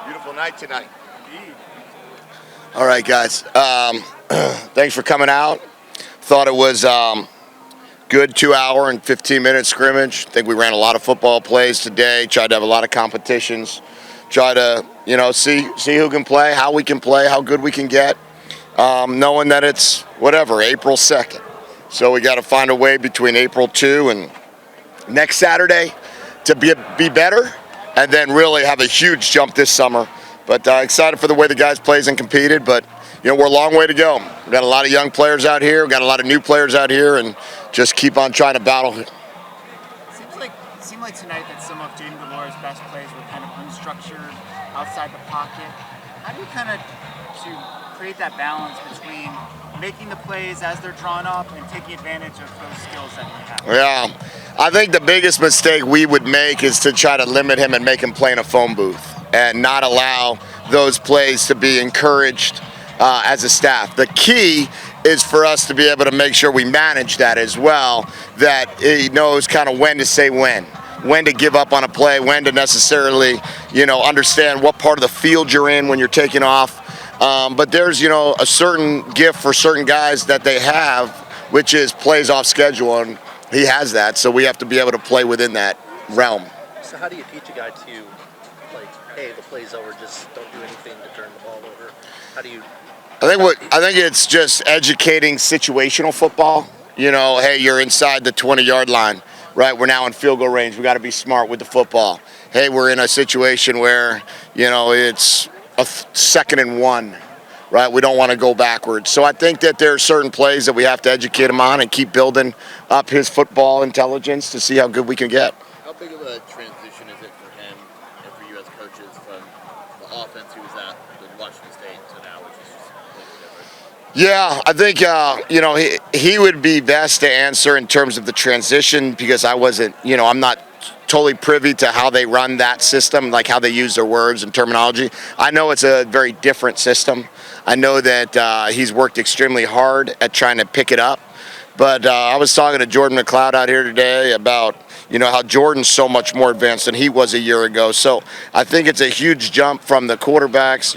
Beautiful night tonight. Indeed. All right, guys. Thanks for coming out. Thought it was good 2 hour and 15-minute scrimmage. I think we ran a lot of football plays today. Tried to have a lot of competitions. Try to see who can play, how we can play, how good we can get. Knowing that it's April 2nd. So we got to find a way between April 2 and next Saturday to be better, and then really have a huge jump this summer. But excited for the way the guys plays and competed. But we're a long way to go. We've got a lot of young players out here. We've got a lot of new players out here, and just keep on trying to battle. It seemed like tonight that some of Jedd Delores' best plays were kind of unstructured, outside the pocket. How do you kind of to create that balance between making the plays as they're drawn up and taking advantage of those skills that he has? Yeah, I think the biggest mistake we would make is to try to limit him and make him play in a phone booth and not allow those plays to be encouraged as a staff. The key is for us to be able to make sure we manage that as well, that he knows kind of when to say when to give up on a play, when to necessarily, understand what part of the field you're in when you're taking off. But there's, a certain gift for certain guys that they have, which is plays off schedule, and he has that. So we have to be able to play within that realm. So how do you teach a guy to, hey, the play's over, just don't do anything to turn the ball over? How do you? I think it's just educating situational football. Hey, you're inside the 20-yard line, right? We're now in field goal range. We got to be smart with the football. Hey, we're in a situation where, it's a 2nd and 1, right? We don't want to go backwards. So I think that there are certain plays that we have to educate him on and keep building up his football intelligence to see how good we can get. How big of a transition is it for him and for you as coaches from the offense he was at with Washington State to now, which is just completely different? Yeah, I think, he would be best to answer in terms of the transition, because I wasn't, I'm not totally privy to how they run that system, like how they use their words and terminology. I know it's a very different system. I know that he's worked extremely hard at trying to pick it up. But I was talking to Jordan McLeod out here today about, how Jordan's so much more advanced than he was a year ago. So I think it's a huge jump from the quarterbacks,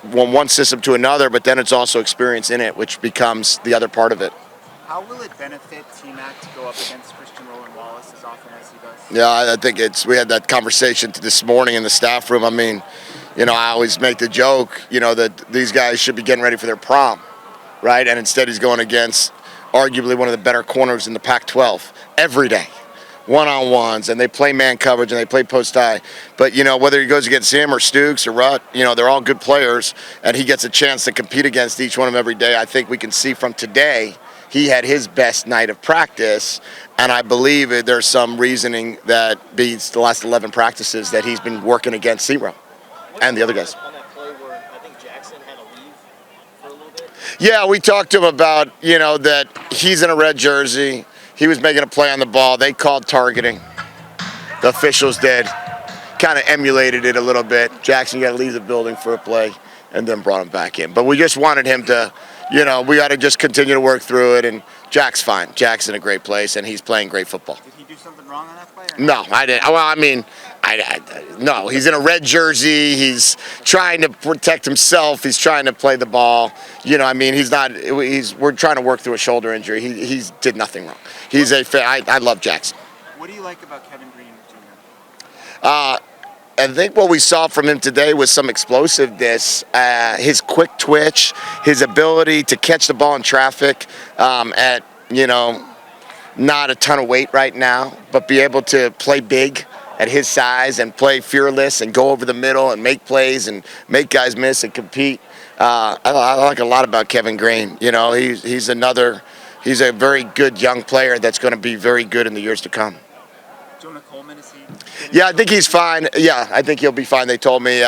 one system to another, but then it's also experience in it, which becomes the other part of it. How will it benefit T-Mac to go up against Christian Roland Wallace as often as he does? Yeah, I think we had that conversation this morning in the staff room. I mean, I always make the joke, that these guys should be getting ready for their prom, right? And instead he's going against arguably one of the better corners in the Pac-12 every day. One-on-ones, and they play man coverage and they play post-eye. But, whether he goes against him or Stooks or Rutt, they're all good players, and he gets a chance to compete against each one of them every day. I think we can see from today he had his best night of practice, and I believe there's some reasoning that beats the last 11 practices that he's been working against Zero and the other guys. On that play where I think Jackson had to leave for a little bit? Yeah, we talked to him about, that he's in a red jersey. He was making a play on the ball. They called targeting. The officials did. Kind of emulated it a little bit. Jackson got to leave the building for a play and then brought him back in. But we just wanted him to, we got to just continue to work through it. And Jack's fine. Jack's in a great place, and he's playing great football. Did he do something wrong on that play? No, I didn't. Well, I mean, no, he's in a red jersey. He's trying to protect himself. He's trying to play the ball. He's not. We're trying to work through a shoulder injury. He did nothing wrong. I love Jackson. What do you like about Kevin Green Jr.? I think what we saw from him today was some explosiveness, his quick twitch, his ability to catch the ball in traffic at not a ton of weight right now, but be able to play big at his size and play fearless and go over the middle and make plays and make guys miss and compete. I like a lot about Kevin Green. He's a very good young player that's going to be very good in the years to come. Jonah Coleman, is he? Yeah, I think he's fine. Yeah, I think he'll be fine. They told me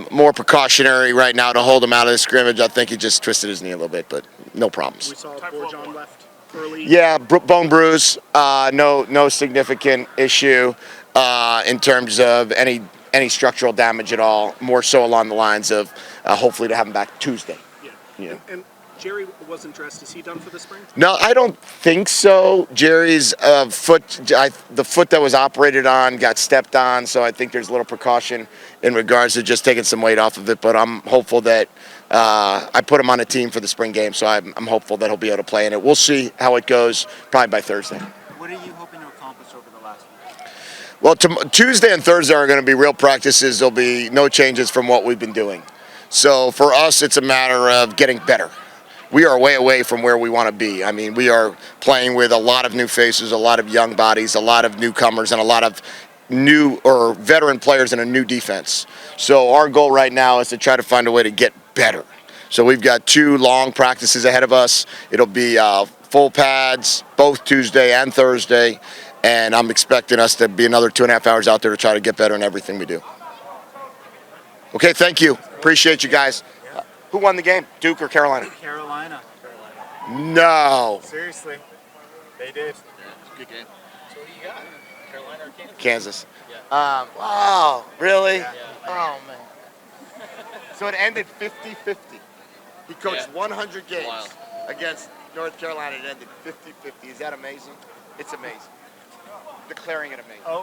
more precautionary right now to hold him out of the scrimmage. I think he just twisted his knee a little bit, but no problems. We saw Borjon left early. Yeah, bone bruise. No significant issue in terms of any structural damage at all. More so along the lines of hopefully to have him back Tuesday. Yeah. And Jerry wasn't dressed. Is he done for the spring? No, I don't think so. Jerry's the foot that was operated on got stepped on, so I think there's a little precaution in regards to just taking some weight off of it. But I'm hopeful that I put him on a team for the spring game, so I'm hopeful that he'll be able to play in it. We'll see how it goes probably by Thursday. What are you hoping to accomplish over the last week? Well, Tuesday and Thursday are going to be real practices. There'll be no changes from what we've been doing. So for us, it's a matter of getting better. We are way away from where we want to be. I mean, we are playing with a lot of new faces, a lot of young bodies, a lot of newcomers, and a lot of new or veteran players in a new defense. So our goal right now is to try to find a way to get better. So we've got 2 long practices ahead of us. It'll be full pads both Tuesday and Thursday, and I'm expecting us to be another 2.5 hours out there to try to get better in everything we do. Okay, thank you. Appreciate you guys. Who won the game, Duke or Carolina? Carolina. No. Seriously, they did. Yeah, it's a good game. So what do you got? Carolina or Kansas? Kansas. Yeah. Wow, really? Yeah. Oh, man. So it ended 50-50. He coached Yeah. 100 games Wow. against North Carolina. It ended 50-50. Is that amazing? It's amazing. Declaring it amazing. Oh,